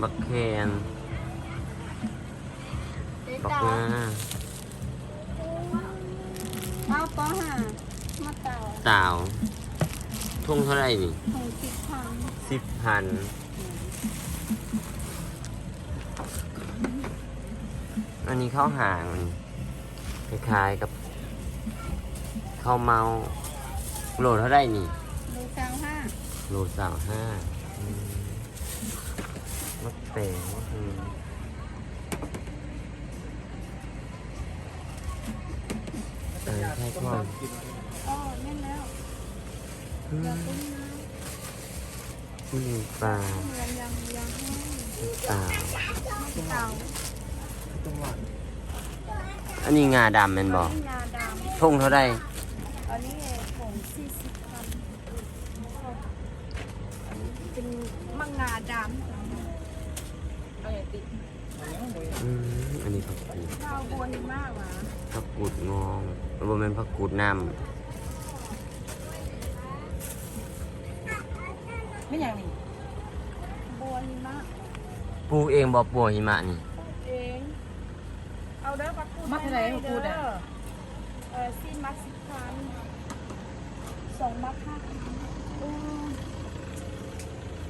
บักแคนบักงาเอาป้อหามาเต่า สาวทุ่งเท่าไหร่นี่ ของ10,000 10,000อันนี้ข้าวหางคล้ายๆกับข้าวเมาโลเท่าไหร่นี่ ดู25โล25มะเต๋วใช่ข้าว อ๋อแม่นแล้วอย่าตุ้มนะ ปลา เหมือนยังให้ เต่า เต่า อันนี้งาดำแมันบอก งาดำ ทุ่งเท่าไหร่ อันนี้ของ40,000อันนี้เป็นมังงาดำเอาอย่างติด อันนี้ผักกูด ข้าวบวนมากว่ะ ผักกูดงองบนเป็นผักกูดน้ ไม่อย่างนี้บวนมาก ำปลูกเองบ่ปัวหิมะนี่ เองเอาเด้อปักกูด มักอะไรปักกูดอะ ซีมัก10,000 2มัก5,000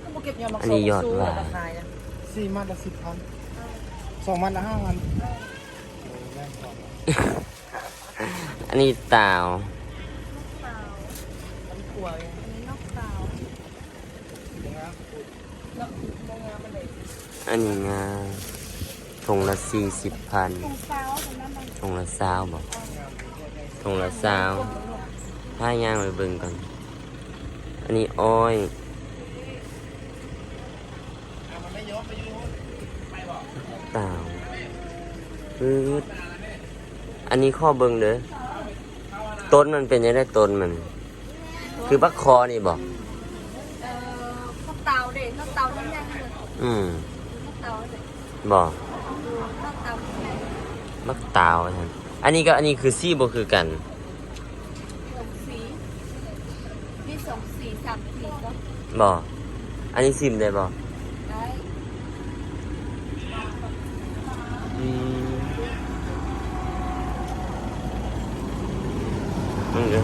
ก็มาเก็บยามา อันนี้ยอด สู้ หวา ราคายนะ 4 มัดละ 10,000 2 มัดละ 5,000 อันนี้เต่า เต่า มันกลัวไง อันนี้นกเต่า แล้วโรงงานมันเลย อันนี้งาถุงละ40,000 ตรงเท้าตรงนั้นมัน ถุงละ20บอกถุงละ20ถ้าย่างไปเบิ่งก่อนอันนี้อ้อยเต่าปื๊ดอันนี้ข้อเบิ่งเด้อต้นมันเป็นยังไงต้นมัน คือบักคอนี่บอก นกเต่าเด็กนกเต่านี่ยังเลย นกเต่าเด็ก บอก นกเต่าใหญ่ บักเต่าท่านอันนี้ก็อันนี้คือซี่บ่คือกัน สองสีมี2 สี 3 สีก็ บอกอันนี้ซิมได้บอก ได้ มึงเด้อ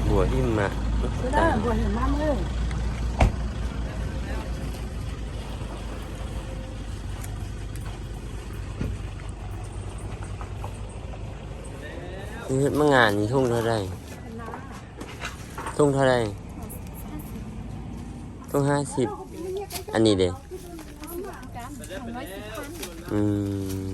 บัวหิมะ คือได้บัวเห็นมากเลย นี่มางานนี่ทุ่งเท่าไร คณะ ทุ่งเท่าไรทุ่ง50อันนี้เด้ กัน210,000 อืม